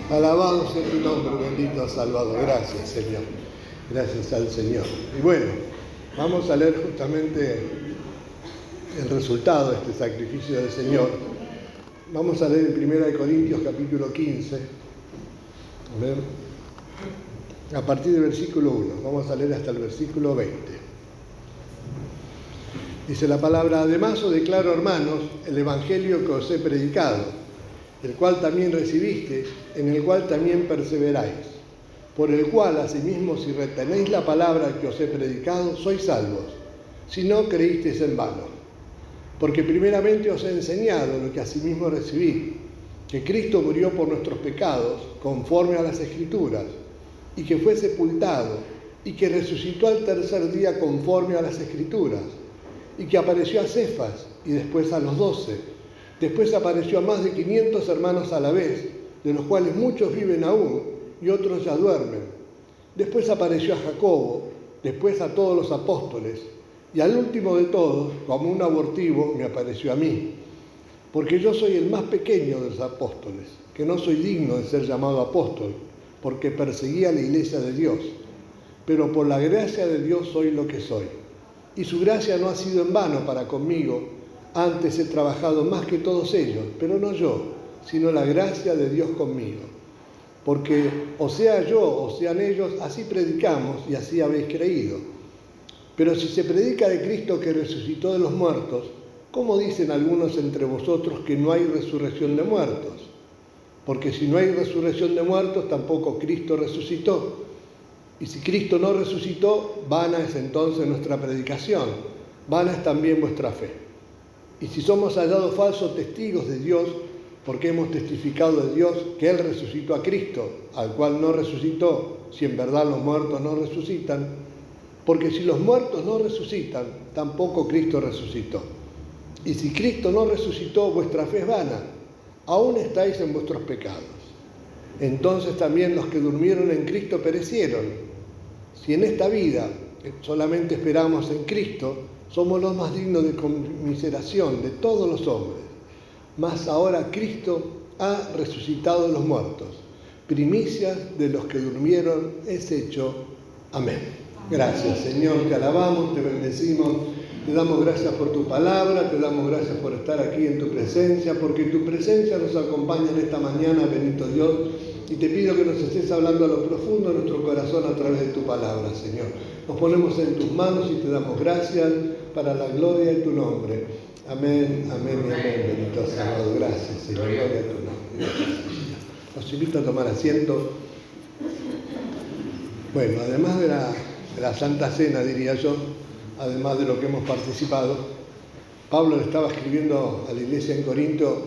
Alabado sea tu nombre, bendito Salvador. Gracias, Señor. Gracias al Señor. Y bueno, vamos a leer justamente el resultado de este sacrificio del Señor. Vamos a leer en 1 Corintios capítulo 15. A partir del versículo 1. Vamos a leer hasta el versículo 20. Dice la palabra: además os declaro, hermanos, el evangelio que os he predicado, el cual también recibisteis, en el cual también perseveráis, por el cual asimismo, si retenéis la palabra que os he predicado, sois salvos, si no creísteis en vano. Porque primeramente os he enseñado lo que asimismo recibí, que Cristo murió por nuestros pecados, conforme a las Escrituras, y que fue sepultado, y que resucitó al tercer día, conforme a las Escrituras, y que apareció a Cefas, y después a los 12. Después apareció a más de 500 hermanos a la vez, de los cuales muchos viven aún, y otros ya duermen. Después apareció a Jacobo, después a todos los apóstoles, y al último de todos, como un abortivo, me apareció a mí, porque yo soy el más pequeño de los apóstoles, que no soy digno de ser llamado apóstol, porque perseguía la iglesia de Dios. Pero por la gracia de Dios soy lo que soy. Y su gracia no ha sido en vano para conmigo. Antes he trabajado más que todos ellos, pero no yo, sino la gracia de Dios conmigo. Porque o sea yo o sean ellos, así predicamos y así habéis creído. Pero si se predica de Cristo que resucitó de los muertos, ¿cómo dicen algunos entre vosotros que no hay resurrección de muertos? Porque si no hay resurrección de muertos, tampoco Cristo resucitó. Y si Cristo no resucitó, vana es entonces nuestra predicación, vana es también vuestra fe. Y si somos hallados falsos testigos de Dios, porque hemos testificado de Dios que Él resucitó a Cristo, al cual no resucitó, si en verdad los muertos no resucitan, porque si los muertos no resucitan, tampoco Cristo resucitó. Y si Cristo no resucitó, vuestra fe es vana, aún estáis en vuestros pecados. Entonces también los que durmieron en Cristo perecieron. Si en esta vida solamente esperamos en Cristo, somos los más dignos de conmiseración de todos los hombres. Mas ahora Cristo ha resucitado de los muertos. Primicias de los que durmieron es hecho. Amén. Gracias, Señor, te alabamos, te bendecimos, te damos gracias por tu palabra, te damos gracias por estar aquí en tu presencia, porque tu presencia nos acompaña en esta mañana, bendito Dios, y te pido que nos estés hablando a lo profundo de nuestro corazón a través de tu palabra, Señor. Nos ponemos en tus manos y te damos gracias para la gloria de tu nombre. Amén, amén y amén, bendito Salvador. Gracias, Señor, gloria a tu nombre. Los invito a tomar asiento. Bueno, además de la Santa Cena, diría yo, además de lo que hemos participado, Pablo le estaba escribiendo a la iglesia en Corinto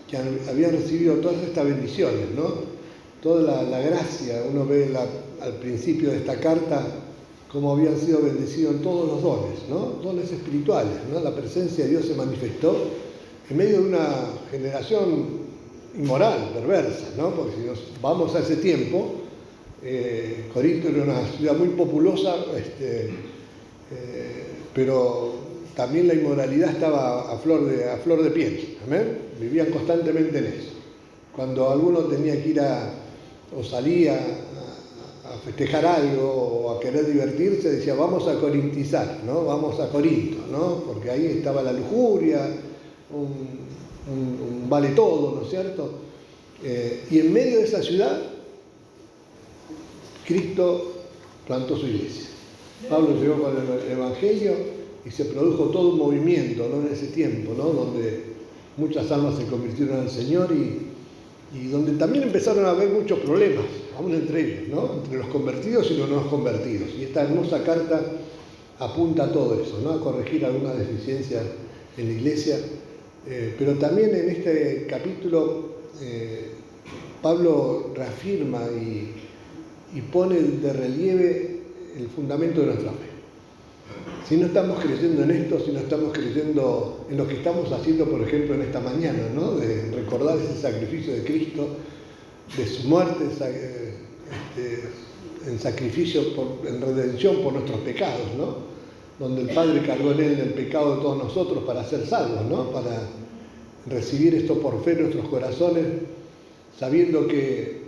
que habían recibido todas estas bendiciones, ¿no? Toda la gracia. Uno ve al principio de esta carta cómo habían sido bendecidos en todos los dones, ¿no? Dones espirituales, ¿no? La presencia de Dios se manifestó en medio de una generación inmoral, perversa, ¿no? Porque si nos vamos a ese tiempo, Corinto era una ciudad muy populosa, pero también la inmoralidad estaba a flor de piel. ¿Amén? Vivían constantemente en eso. Cuando alguno tenía que ir o salía a festejar algo o a querer divertirse, decía vamos a corintizar, ¿no? Vamos a Corinto, ¿no? Porque ahí estaba la lujuria, un vale todo, ¿no es cierto? Y en medio de esa ciudad, Cristo plantó su iglesia. Pablo llegó con el Evangelio y se produjo todo un movimiento, ¿no? En ese tiempo, ¿no? Donde muchas almas se convirtieron al Señor y donde también empezaron a haber muchos problemas, aún entre ellos, ¿no? Entre los convertidos y los no convertidos. Y esta hermosa carta apunta a todo eso, ¿no? A corregir algunas deficiencias en la iglesia. Pero también en este capítulo Pablo reafirma y pone de relieve el fundamento de nuestra fe. Si no estamos creyendo en esto, si no estamos creyendo en lo que estamos haciendo, por ejemplo, en esta mañana, ¿no? De recordar ese sacrificio de Cristo, de su muerte en sacrificio, en redención por nuestros pecados, ¿no? Donde el Padre cargó en él el pecado de todos nosotros para ser salvos, ¿no? Para recibir esto por fe en nuestros corazones, sabiendo que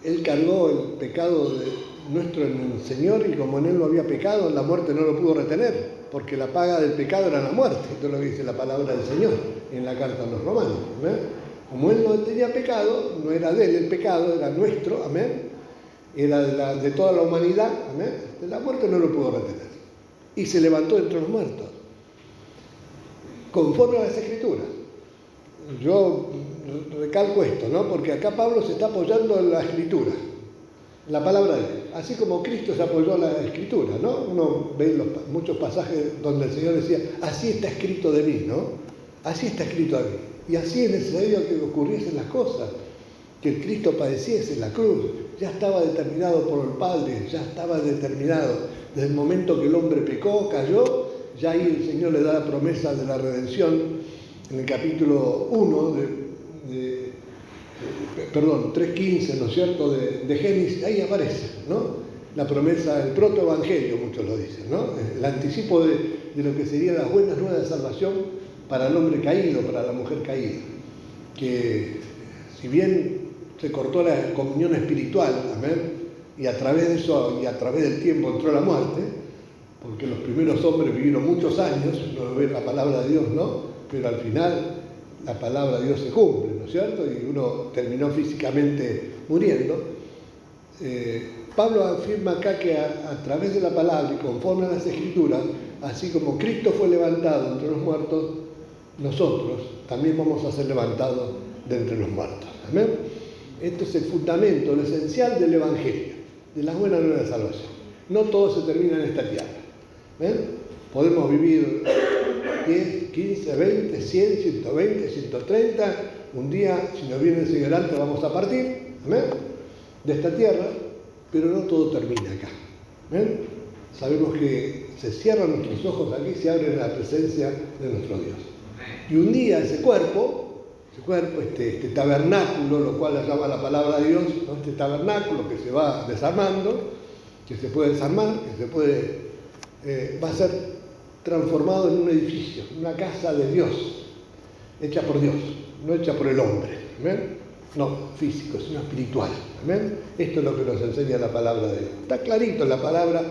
Él cargó el pecado nuestro en el Señor, y como en Él no había pecado, la muerte no lo pudo retener, porque la paga del pecado era la muerte. Esto es lo que dice la palabra del Señor en la carta a los romanos. ¿Amén? Como Él no tenía pecado, no era de Él el pecado, era nuestro, amén, era de toda la humanidad, amén, la muerte no lo pudo retener. Y se levantó entre los muertos, conforme a las Escrituras. Yo recalco esto, ¿no? Porque acá Pablo se está apoyando en la Escritura, en la palabra de Dios. Así como Cristo se apoyó en la Escritura, ¿no? Uno ve muchos pasajes donde el Señor decía, así está escrito de mí, ¿no? Así está escrito de mí. Y así es necesario que ocurriesen las cosas, que el Cristo padeciese en la cruz. Ya estaba determinado por el Padre, ya estaba determinado. Desde el momento que el hombre pecó, cayó, ya ahí el Señor le da la promesa de la redención. En el capítulo 1 3:15, ¿no es cierto?, de Génesis, ahí aparece, ¿no? La promesa, el protoevangelio, muchos lo dicen, ¿no? El anticipo de lo que serían las buenas nuevas de salvación para el hombre caído, para la mujer caída. Que si bien se cortó la comunión espiritual, amén, y a través de eso y a través del tiempo entró la muerte, porque los primeros hombres vivieron muchos años, no lo ve la palabra de Dios, ¿no? Pero al final la palabra de Dios se cumple, ¿no es cierto? Y uno terminó físicamente muriendo. Pablo afirma acá que a través de la palabra y conforme a las Escrituras, así como Cristo fue levantado entre los muertos, nosotros también vamos a ser levantados de entre los muertos. ¿Amén? Esto es el fundamento, lo esencial del Evangelio, de las buenas nuevas de salvación. No todo se termina en esta tierra. ¿Ven? Podemos vivir 10, 15, 20, 100, 120, 130. Un día, si nos viene el Señor antes, vamos a partir, ¿amén?, de esta tierra, pero no todo termina acá. ¿Ven? Sabemos que se cierran nuestros ojos aquí, se abren la presencia de nuestro Dios. Y un día ese cuerpo, este tabernáculo, lo cual le llama la palabra de Dios, ¿no? Este tabernáculo que se va desarmando, que se puede desarmar, que se puede, va a ser transformado en un edificio, una casa de Dios, hecha por Dios, no hecha por el hombre. ¿Ven? No físico, sino espiritual. ¿Amén? Esto es lo que nos enseña la palabra de Dios. Está clarito en la palabra,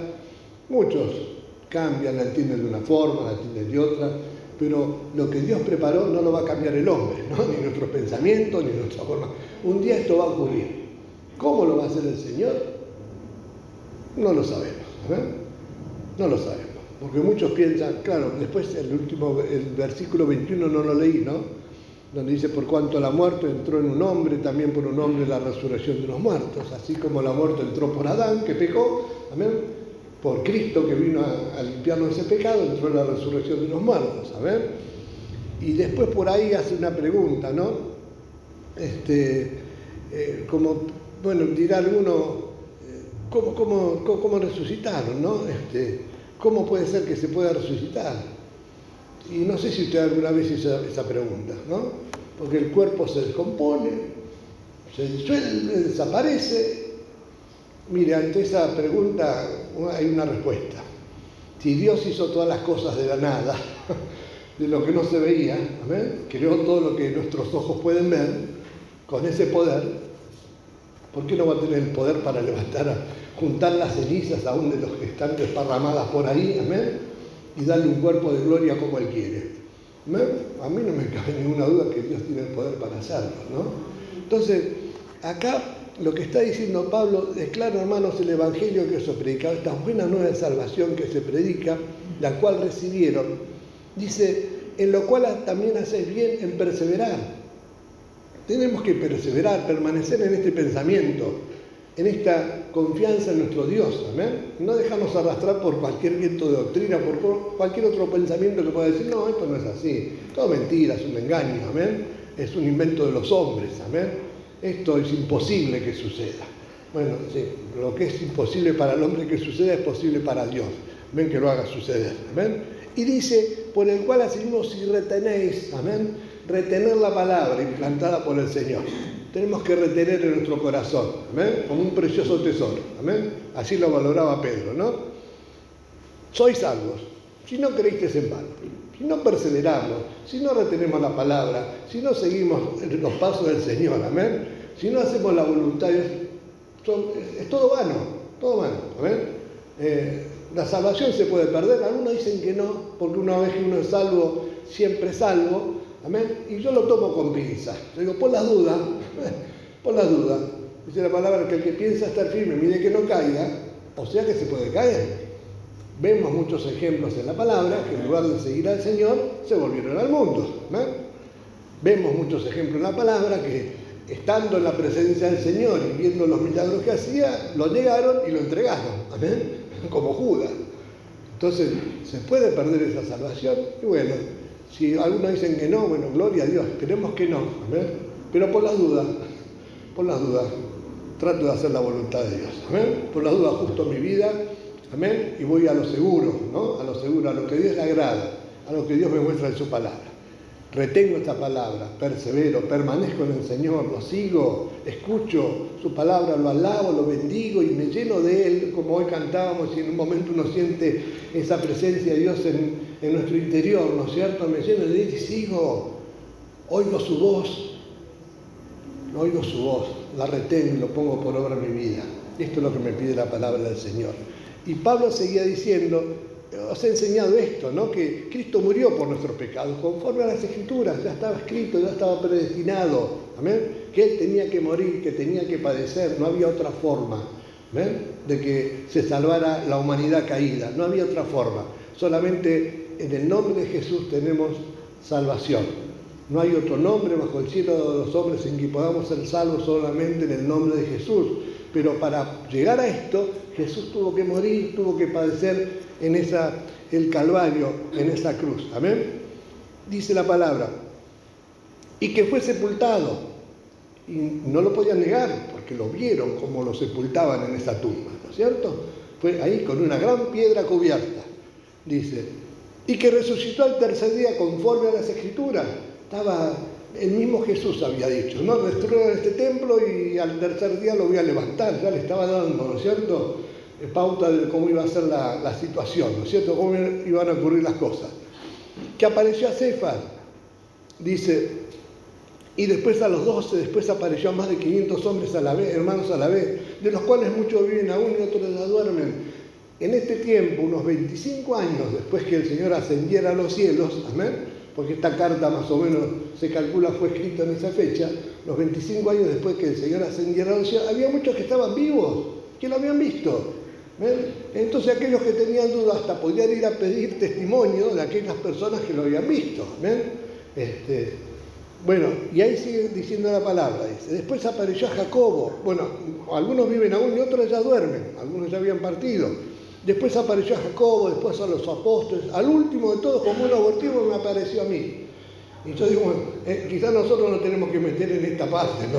muchos cambian, la entienden de una forma, la entienden de otra, pero lo que Dios preparó no lo va a cambiar el hombre, ¿no? Ni nuestros pensamientos, ni nuestra forma. Un día esto va a ocurrir. ¿Cómo lo va a hacer el Señor? No lo sabemos. No lo sabemos. Porque muchos piensan, claro, después el versículo 21 no lo leí, ¿no? Donde dice, por cuanto la muerte entró en un hombre, también por un hombre la resurrección de los muertos. Así como la muerte entró por Adán, que pecó, amén, por Cristo, que vino a limpiarnos ese pecado, entró en la resurrección de los muertos, amén. Y después por ahí hace una pregunta, ¿no? Como, bueno, dirá alguno, ¿cómo resucitaron, no? ¿Cómo puede ser que se pueda resucitar? Y no sé si usted alguna vez hizo esa pregunta, ¿no? Porque el cuerpo se descompone, se disuelve, desaparece. Mire, ante esa pregunta hay una respuesta. Si Dios hizo todas las cosas de la nada, de lo que no se veía, ¿amén?, creó todo lo que nuestros ojos pueden ver, con ese poder, ¿por qué no va a tener el poder para juntar las cenizas aún de los que están desparramadas por ahí, amén?, y darle un cuerpo de gloria como Él quiere? A mí no me cabe ninguna duda que Dios tiene el poder para hacerlo, ¿no? Entonces, acá lo que está diciendo Pablo es claro, hermanos, el Evangelio que se predica, esta buena nueva de salvación que se predica, la cual recibieron, dice, en lo cual también hacéis bien en perseverar. Tenemos que perseverar, permanecer en este pensamiento, en esta confianza en nuestro Dios, amén. No dejarnos arrastrar por cualquier viento de doctrina, por cualquier otro pensamiento que pueda decir, no, esto no es así, todo mentira, es un engaño, amén, es un invento de los hombres, amén, esto es imposible que suceda. Bueno, sí, lo que es imposible para el hombre que suceda es posible para Dios, amén, que lo haga suceder, amén. Y dice, por el cual asimismo si retenéis, amén, retener la palabra implantada por el Señor. Tenemos que retener en nuestro corazón, amén, como un precioso tesoro, amén. Así lo valoraba Pedro, ¿no? Sois salvos si no creísteis en vano, si no perseveramos, si no retenemos la palabra, si no seguimos los pasos del Señor, amén, si no hacemos la voluntad de Dios, es todo vano, todo vano. La salvación se puede perder, algunos dicen que no, porque una vez que uno es salvo, siempre es salvo, amén, y yo lo tomo con pinzas. Yo digo, por las dudas, dice la palabra que el que piensa estar firme, mire que no caiga, o sea que se puede caer. Vemos muchos ejemplos en la palabra que en lugar de seguir al Señor, se volvieron al mundo. Vemos muchos ejemplos en la palabra que estando en la presencia del Señor y viendo los milagros que hacía, lo negaron y lo entregaron, amén, como Judas. Entonces, ¿se puede perder esa salvación? Y bueno, si algunos dicen que no, bueno, gloria a Dios, esperemos que no, amén. Pero por las dudas, trato de hacer la voluntad de Dios, amén. Por las dudas ajusto mi vida, amén, y voy a lo seguro, ¿no? A lo seguro, a lo que Dios le agrada, a lo que Dios me muestra en su palabra. Retengo esta palabra, persevero, permanezco en el Señor, lo sigo, escucho su palabra, lo alabo, lo bendigo y me lleno de Él, como hoy cantábamos, y en un momento uno siente esa presencia de Dios en nuestro interior, ¿no es cierto? Me lleno de Él y sigo, oigo su voz, la retengo y lo pongo por obra en mi vida. Esto es lo que me pide la palabra del Señor. Y Pablo seguía diciendo, os he enseñado esto, ¿no? Que Cristo murió por nuestros pecados, conforme a las Escrituras, ya estaba escrito, ya estaba predestinado, ¿amén? Que Él tenía que morir, que tenía que padecer, no había otra forma, ¿amén? De que se salvara la humanidad caída, no había otra forma, solamente en el nombre de Jesús tenemos salvación, no hay otro nombre bajo el cielo de los hombres en que podamos ser salvos, solamente en el nombre de Jesús. Pero para llegar a esto, Jesús tuvo que morir, tuvo que padecer en el Calvario, en esa cruz. Amén. Dice la palabra. Y que fue sepultado. Y no lo podían negar, porque lo vieron como lo sepultaban en esa tumba, ¿no es cierto? Fue ahí con una gran piedra cubierta. Dice. Y que resucitó al tercer día conforme a las Escrituras. El mismo Jesús había dicho, ¿no? Destruyan este templo y al tercer día lo voy a levantar. Ya le estaba dando, ¿no es cierto?, pauta de cómo iba a ser la situación, ¿no es cierto?, cómo iban a ocurrir las cosas. Que apareció a Cefas, dice, y después a los 12, después apareció a más de 500 hombres a la vez, hermanos a la vez, de los cuales muchos viven aún y otros ya duermen. En este tiempo, unos 25 años después que el Señor ascendiera a los cielos, amén, porque esta carta más o menos se calcula fue escrita en esa fecha, los 25 años después que el Señor ascendiera a los cielos, había muchos que estaban vivos, que lo habían visto. Entonces aquellos que tenían dudas hasta podían ir a pedir testimonio de aquellas personas que lo habían visto. Bueno, y ahí sigue diciendo la palabra, dice, después apareció a Jacobo, bueno, algunos viven aún y otros ya duermen, algunos ya habían partido. Después apareció a Jacobo, después a los apóstoles, al último de todos, como un abortivo, me apareció a mí. Y yo digo, quizás nosotros nos tenemos que meter en esta parte, ¿no?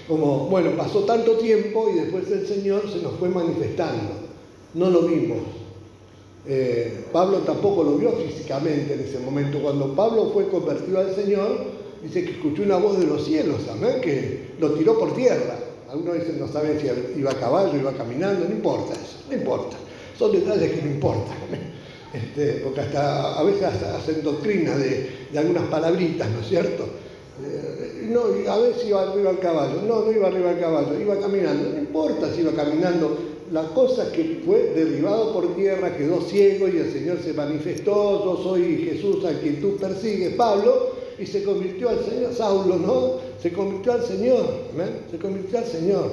Como, bueno, pasó tanto tiempo y después el Señor se nos fue manifestando. No lo vimos. Pablo tampoco lo vio físicamente en ese momento. Cuando Pablo fue convertido al Señor, dice que escuchó una voz de los cielos, amén, que lo tiró por tierra. Algunos dicen, no saben si iba a caballo, iba caminando, no importa eso, no importa. Son detalles que no importan. Porque hasta a veces hacen doctrina de algunas palabritas, ¿no es cierto? No, a ver si iba arriba al caballo. No iba arriba al caballo, iba caminando. No importa si iba caminando. La cosa es que fue derribado por tierra, quedó ciego y el Señor se manifestó. Yo soy Jesús a quien tú persigues, Pablo, y se convirtió al Señor. Saulo, ¿no? Se convirtió al Señor, ¿ven? Se convirtió al Señor.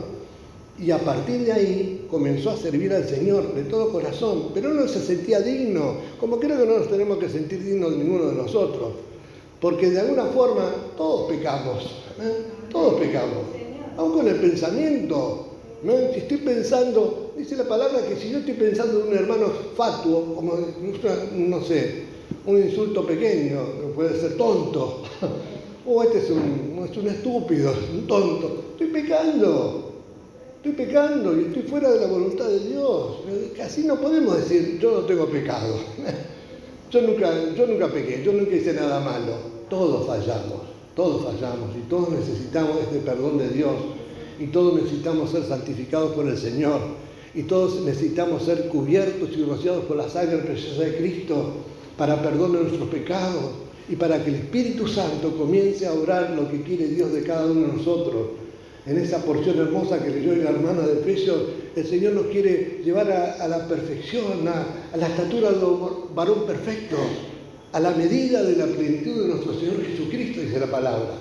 Y a partir de ahí comenzó a servir al Señor de todo corazón, pero no se sentía digno, como creo que no nos tenemos que sentir dignos de ninguno de nosotros, porque de alguna forma todos pecamos, todos pecamos, aun con el pensamiento. Si estoy pensando, dice la palabra que si yo estoy pensando en un hermano fatuo, como, no sé, un insulto pequeño, puede ser tonto, o este es un estúpido, un tonto, estoy pecando y estoy fuera de la voluntad de Dios. Así no podemos decir, yo no tengo pecado, yo nunca pequé, yo nunca hice nada malo. Todos fallamos y todos necesitamos este perdón de Dios y todos necesitamos ser santificados por el Señor y todos necesitamos ser cubiertos y rociados por la sangre preciosa de Cristo para perdón de nuestros pecados y para que el Espíritu Santo comience a obrar lo que quiere Dios de cada uno de nosotros. en esa porción hermosa que leyó la hermana de Efesios, el Señor nos quiere llevar a la perfección, a la estatura de un varón perfecto, a la medida de la plenitud de nuestro Señor Jesucristo, dice la palabra.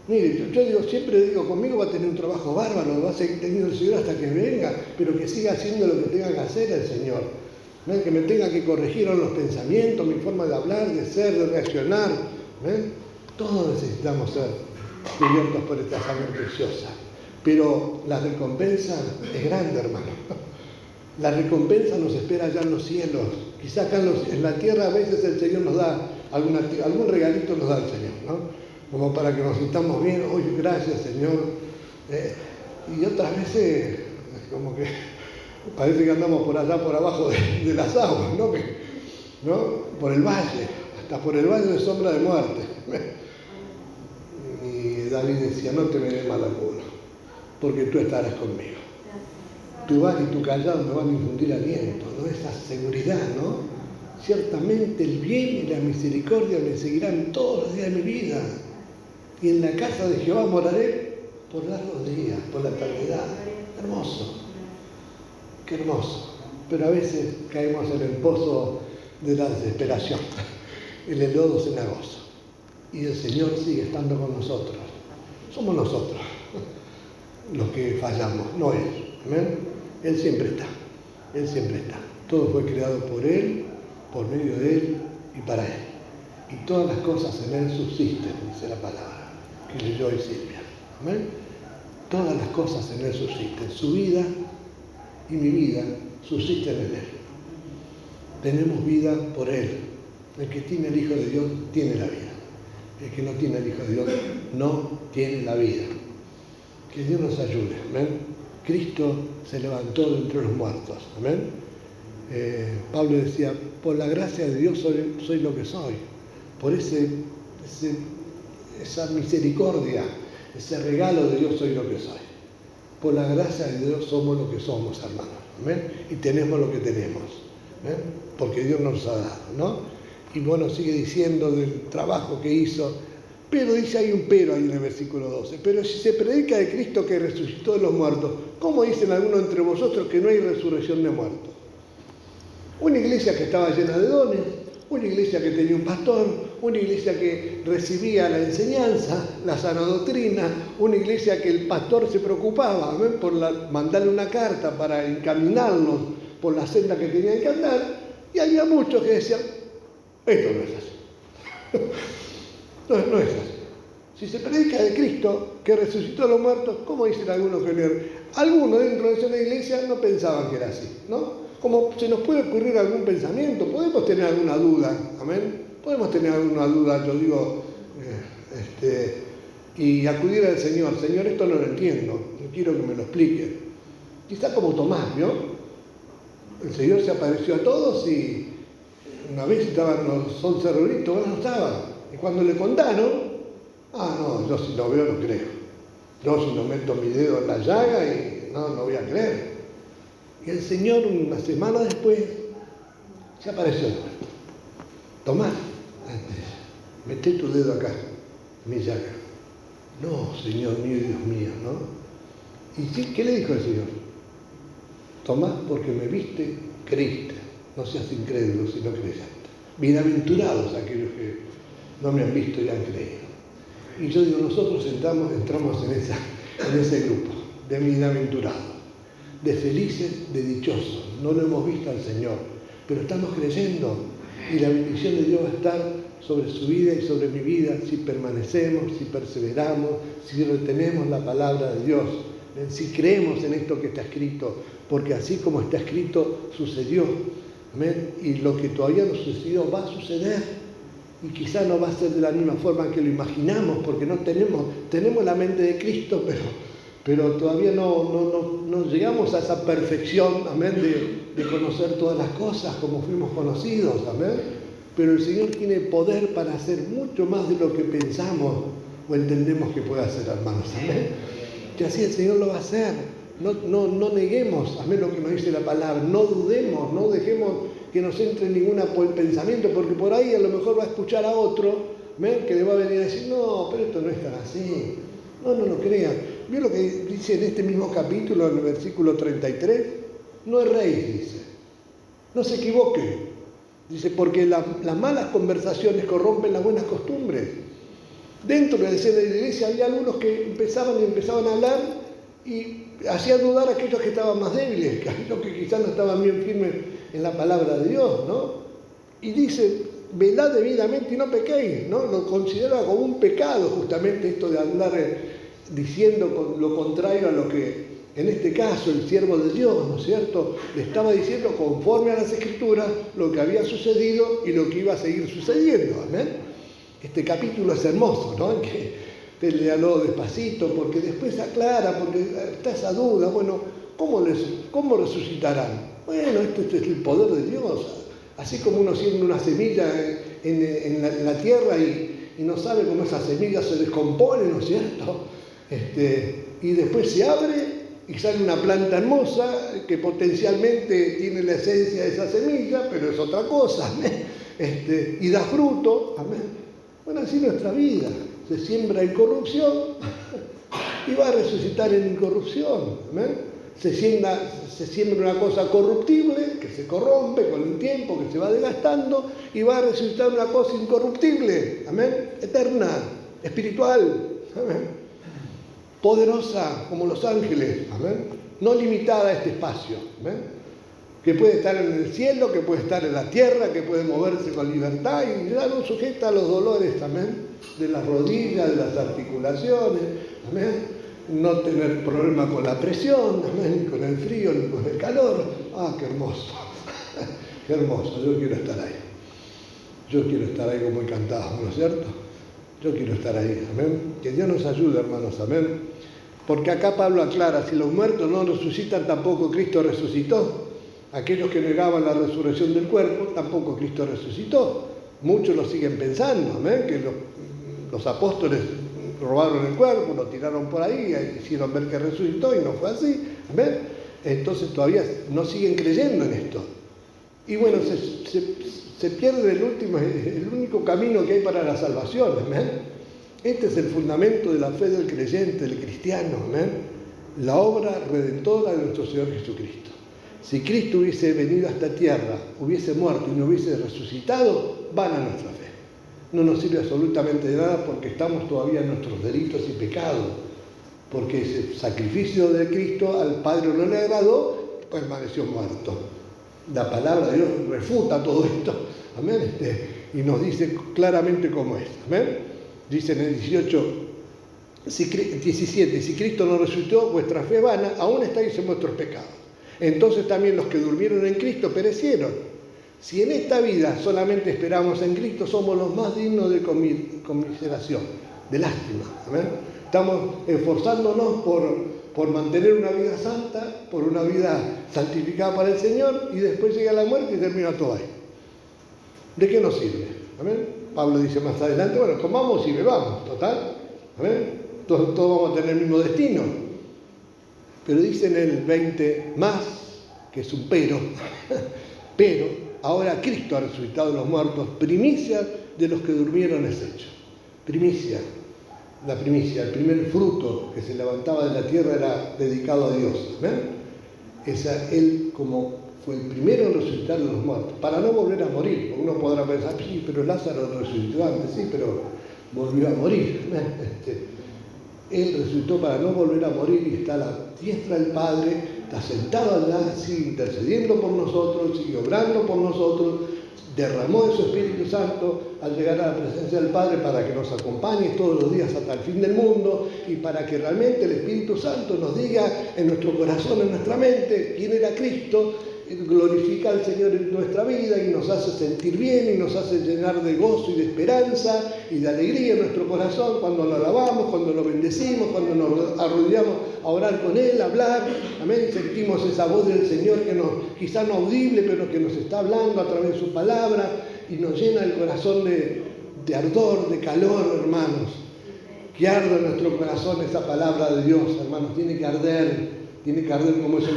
Mire, yo siempre digo, conmigo va a tener un trabajo bárbaro, va a seguir teniendo el Señor hasta que venga, pero que siga haciendo lo que tenga que hacer el Señor. ¿Ven? Que me tenga que corregir en los pensamientos, mi forma de hablar, de ser, de reaccionar. ¿Ven? Todos necesitamos ser cubiertos por esta sangre preciosa. Pero la recompensa es grande, hermano. La recompensa nos espera allá en los cielos. Quizá acá en la tierra a veces el Señor nos da, algún regalito nos da el Señor, ¿no? Como para que nos sintamos bien, oye, gracias Señor. Y otras veces, como que parece que andamos por allá, por abajo de las aguas, ¿no? Por el valle, hasta por el valle de sombra de muerte. Y David decía, no temeré mal alguno, porque tú estarás conmigo. Tu vara y tu callado me van a infundir aliento, ¿no? Esa seguridad, ¿no? Ciertamente el bien y la misericordia me seguirán todos los días de mi vida. Y en la casa de Jehová moraré por largos días, por la eternidad. Hermoso. Qué hermoso. Pero a veces caemos en el pozo de la desesperación, en el lodo cenagoso. Y el Señor sigue estando con nosotros. Somos nosotros los que fallamos, no Él. ¿Amén? Él siempre está. Él siempre está. Todo fue creado por Él, por medio de Él y para Él. Y todas las cosas en Él subsisten, dice la palabra que leyó hoy Silvia. ¿Amén? Todas las cosas en Él subsisten. Su vida y mi vida subsisten en Él. Tenemos vida por Él. El que tiene el Hijo de Dios tiene la vida. El que no tiene el Hijo de Dios no tiene la vida. Que Dios nos ayude. ¿Amén? Cristo se levantó de entre los muertos. ¿Amén? Pablo decía, por la gracia de Dios soy lo que soy. Por esa misericordia, ese regalo de Dios soy lo que soy. Por la gracia de Dios somos lo que somos, hermanos. ¿Amén? Y tenemos lo que tenemos. ¿Amén? Porque Dios nos ha dado, ¿no? Y bueno, sigue diciendo del trabajo que hizo. Pero dice, hay un pero ahí en el versículo 12. Pero si se predica de Cristo que resucitó de los muertos, ¿cómo dicen algunos entre vosotros que no hay resurrección de muertos? Una iglesia que estaba llena de dones, una iglesia que tenía un pastor, una iglesia que recibía la enseñanza, la sana doctrina, una iglesia que el pastor se preocupaba, ¿ven? Por mandarle una carta para encaminarlos por la senda que tenían que andar, y había muchos que decían, esto no es así. No es así. Si se predica de Cristo que resucitó a los muertos, ¿cómo dicen algunos que algunos dentro de esa iglesia no pensaban que era así, ¿no? Como se nos puede ocurrir algún pensamiento, podemos tener alguna duda, amén, podemos tener alguna duda, yo digo, y acudir al Señor, Señor, esto no lo entiendo, no quiero que me lo explique. Quizá como Tomás, ¿no? El Señor se apareció a todos y una vez estaban los 11 reunidos, no estaban, y cuando le contaron, no, yo si lo veo no creo, yo si no meto mi dedo en la llaga y no voy a creer. Y el Señor, una semana después, se apareció de vuelta. Tomás, mete tu dedo acá, mi llaga. No, Señor mío y Dios mío, ¿no? ¿Y sí, qué le dijo el Señor? Tomás, porque me viste, creíste. No seas incrédulo si no creyente. Bienaventurados aquellos que no me han visto y han creído. Y yo digo, nosotros entramos en ese grupo de bienaventurados, de felices, de dichosos. No lo hemos visto al Señor, pero estamos creyendo y la bendición de Dios va a estar sobre su vida y sobre mi vida si permanecemos, si perseveramos, si retenemos la palabra de Dios, si creemos en esto que está escrito, porque así como está escrito, sucedió. ¿Amén? Y lo que todavía no sucedió va a suceder. Y quizá no va a ser de la misma forma que lo imaginamos, porque no tenemos la mente de Cristo, pero todavía no llegamos a esa perfección, amén, de conocer todas las cosas como fuimos conocidos, amén. Pero el Señor tiene poder para hacer mucho más de lo que pensamos o entendemos que puede hacer, hermanos, amén. Que así el Señor lo va a hacer. No neguemos, amén, lo que nos dice la palabra. No dudemos, no dejemos que nos entre ningún pensamiento, porque por ahí a lo mejor va a escuchar a otro, ¿ven? Que le va a venir a decir, no, pero esto no es tan así. No lo crean. ¿Vio lo que dice en este mismo capítulo, en el versículo 33? No erréis, dice. No se equivoque. Dice, porque las malas conversaciones corrompen las buenas costumbres. Dentro de la escena de la iglesia había algunos que empezaban a hablar y hacían dudar a aquellos que estaban más débiles, que aquellos que quizás no estaban bien firmes en la palabra de Dios, ¿no? Y dice, velad debidamente y no pequéis, ¿no? Lo considera como un pecado justamente esto de andar diciendo lo contrario a lo que, en este caso, el siervo de Dios, ¿no es cierto?, le estaba diciendo conforme a las Escrituras lo que había sucedido y lo que iba a seguir sucediendo, ¿amén? Este capítulo es hermoso, ¿no? Que te léalo despacito, porque después aclara, porque está esa duda, bueno, ¿cómo resucitarán? Bueno, este es el poder de Dios. Así como uno siembra una semilla en la tierra y no sabe cómo esa semilla se descompone, ¿no es cierto? Y después se abre y sale una planta hermosa que potencialmente tiene la esencia de esa semilla, pero es otra cosa, ¿amén? Y da fruto, ¿amén? Bueno, así nuestra vida. Se siembra en corrupción y va a resucitar en incorrupción, ¿amén? Se siembra una cosa corruptible, que se corrompe con el tiempo, que se va desgastando, y va a resucitar una cosa incorruptible, ¿amén? Eterna, espiritual, ¿amén? Poderosa como los ángeles, ¿amén? No limitada a este espacio, ¿amén? Que puede estar en el cielo, que puede estar en la tierra, que puede moverse con libertad y ya no sujeta a los dolores, ¿amén? De las rodillas, de las articulaciones, ¿amén? No tener problema con la presión, ¿amén? Ni con el frío, ni con el calor. ¡Ah, qué hermoso! ¡Qué hermoso! Yo quiero estar ahí. Yo quiero estar ahí como encantado, ¿no es cierto? Yo quiero estar ahí, ¿amén? Que Dios nos ayude, hermanos, ¿amén? Porque acá Pablo aclara, si los muertos no resucitan, tampoco Cristo resucitó. Aquellos que negaban la resurrección del cuerpo, tampoco Cristo resucitó. Muchos lo siguen pensando, ¿amén? Que los apóstoles robaron el cuerpo, lo tiraron por ahí, hicieron ver que resucitó y no fue así, ¿amén? Entonces todavía no siguen creyendo en esto. Y bueno, se pierde el único camino que hay para la salvación, ¿amén? Este es el fundamento de la fe del creyente, del cristiano, ¿amén? La obra redentora de nuestro Señor Jesucristo. Si Cristo hubiese venido a esta tierra, hubiese muerto y no hubiese resucitado, vana nuestra fe. No nos sirve absolutamente de nada porque estamos todavía en nuestros delitos y pecados. Porque ese sacrificio de Cristo al Padre no le agradó, permaneció muerto. La palabra de Dios refuta todo esto, amén, y nos dice claramente cómo es, amén. Dice en el 17, si Cristo no resucitó, vuestra fe es vana, aún estáis en vuestros pecados. Entonces también los que durmieron en Cristo perecieron. Si en esta vida solamente esperamos en Cristo, somos los más dignos de conmiseración, de lástima, amén. Estamos esforzándonos por mantener una vida santa, por una vida santificada para el Señor, y después llega la muerte y termina todo ahí. ¿De qué nos sirve? ¿Amén? Pablo dice más adelante, bueno, comamos y bebamos, total, ¿amén? Todos vamos a tener el mismo destino. Pero dice en el 20 más, que es un pero, pero ahora Cristo ha resucitado de los muertos, primicia de los que durmieron es hecho. Primicia. La primicia, el primer fruto que se levantaba de la tierra era dedicado a Dios. ¿Ven? Él como fue el primero en resucitar de los muertos, para no volver a morir. Porque uno podrá pensar, sí, pero Lázaro resucitó antes, sí, pero volvió a morir. Él resucitó para no volver a morir y está a la diestra del Padre, está sentado allá, sigue intercediendo por nosotros, sigue obrando por nosotros, derramó de su Espíritu Santo al llegar a la presencia del Padre para que nos acompañe todos los días hasta el fin del mundo y para que realmente el Espíritu Santo nos diga en nuestro corazón, en nuestra mente, quién era Cristo, glorifica al Señor en nuestra vida y nos hace sentir bien y nos hace llenar de gozo y de esperanza y de alegría en nuestro corazón cuando lo alabamos, cuando lo bendecimos, cuando nos arrodillamos a orar con Él, a hablar, amén, sentimos esa voz del Señor que quizá no audible, pero que nos está hablando a través de su palabra y nos llena el corazón de ardor, de calor, hermanos. Que arda en nuestro corazón esa palabra de Dios, hermanos, tiene que arder como ese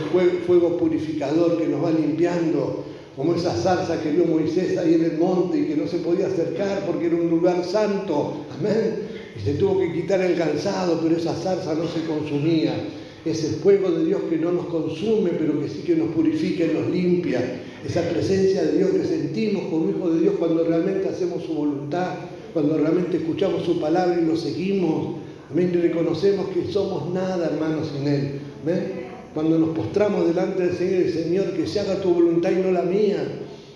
fuego purificador que nos va limpiando, como esa zarza que vio Moisés ahí en el monte y que no se podía acercar porque era un lugar santo, amén. que se tuvo que quitar el cansado, pero esa zarza no se consumía. Es el fuego de Dios que no nos consume, pero que sí que nos purifica y nos limpia. Esa presencia de Dios que sentimos como hijos de Dios cuando realmente hacemos su voluntad, cuando realmente escuchamos su palabra y lo seguimos. Amén. Y reconocemos que somos nada, hermanos, sin Él. ¿Ven? Cuando nos postramos delante del Señor y Señor, que se haga tu voluntad y no la mía.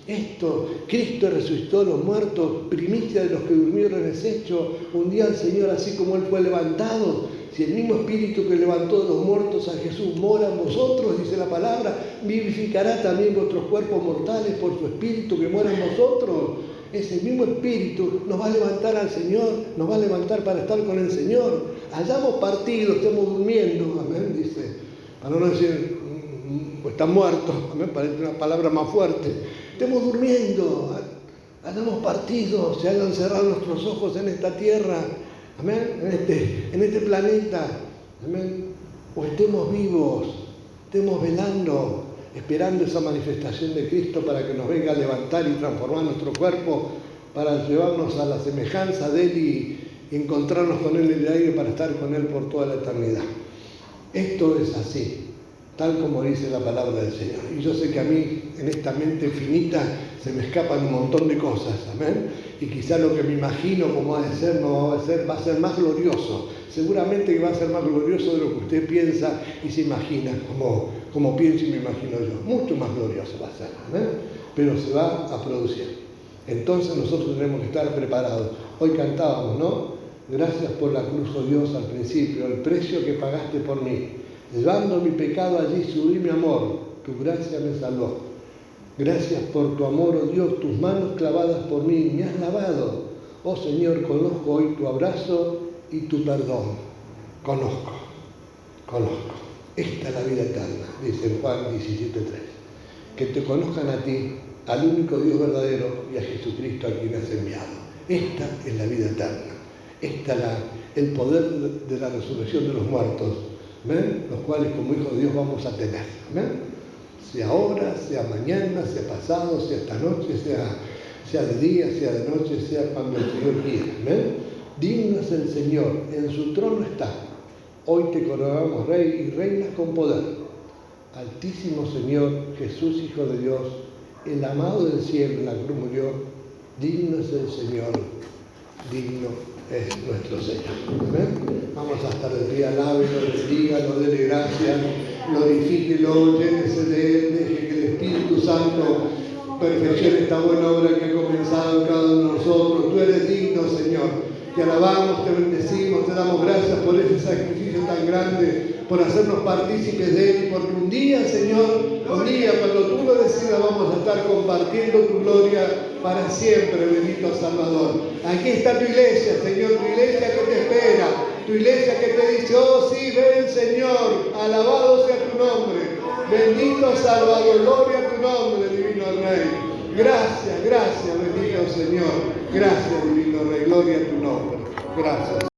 Cristo resucitó a los muertos, primicia de los que durmieron es hecho. Un día el Señor, así como Él fue levantado, si el mismo Espíritu que levantó de los muertos a Jesús mora en vosotros, dice la palabra, vivificará también vuestros cuerpos mortales por su Espíritu que mora en vosotros. Ese mismo Espíritu nos va a levantar al Señor, nos va a levantar para estar con el Señor. Hayamos partido, estemos durmiendo, amén, dice, para no decir, están muertos, amén, parece una palabra más fuerte. Estemos durmiendo, hayamos partido, se hayan cerrado nuestros ojos en esta tierra, amén, en este planeta, amén, o estemos vivos, estemos velando, esperando esa manifestación de Cristo para que nos venga a levantar y transformar nuestro cuerpo, para llevarnos a la semejanza de Él y encontrarnos con Él en el aire para estar con Él por toda la eternidad. Esto es así, tal como dice la palabra del Señor. Y yo sé que a mí, en esta mente finita, se me escapan un montón de cosas, amén. Y quizá lo que me imagino como ha de ser, no va a ser, va a ser más glorioso. Seguramente que va a ser más glorioso de lo que usted piensa y se imagina, como pienso y me imagino yo. Mucho más glorioso va a ser, amén. Pero se va a producir. Entonces nosotros tenemos que estar preparados. Hoy cantábamos, ¿no? Gracias por la cruz, oh Dios, al principio, el precio que pagaste por mí. Llevando mi pecado allí, sublime amor, tu gracia me salvó. Gracias por tu amor, oh Dios, tus manos clavadas por mí, me has lavado. Oh Señor, conozco hoy tu abrazo y tu perdón. Conozco. Esta es la vida eterna, dice en Juan 17:3. Que te conozcan a ti, al único Dios verdadero y a Jesucristo a quien has enviado. Esta es la vida eterna. Esta es el poder de la resurrección de los muertos. ¿Ven? Los cuales como hijos de Dios vamos a tener. ¿Ven? Sea ahora, sea mañana, sea pasado, sea esta noche, sea de día, sea de noche, sea cuando el Señor quiera. ¿Ven? Digno es el Señor, en su trono está. Hoy te coronamos Rey y reinas con poder. Altísimo Señor, Jesús, Hijo de Dios, el amado del cielo, en la cruz murió. Digno es el Señor, digno es nuestro Señor. ¿Ven? Vamos a estar de pie, alábelo, bendígalo, dele gracias, glorifíquelo, llénese de Él, deje que el Espíritu Santo perfeccione esta buena obra que ha comenzado en cada uno de nosotros. Tú eres digno, Señor. Te alabamos, te bendecimos, te damos gracias por ese sacrificio tan grande, por hacernos partícipes de Él, porque un día, Señor, cuando tú lo decidas, vamos a estar compartiendo tu gloria para siempre, bendito Salvador. Aquí está tu iglesia, Señor, tu iglesia que te espera, tu iglesia que te dice, oh sí, ven Señor, alabado sea tu nombre, bendito Salvador, gloria a tu nombre, divino Rey. Gracias, bendito Señor, gracias, divino Rey, gloria a tu nombre, gracias.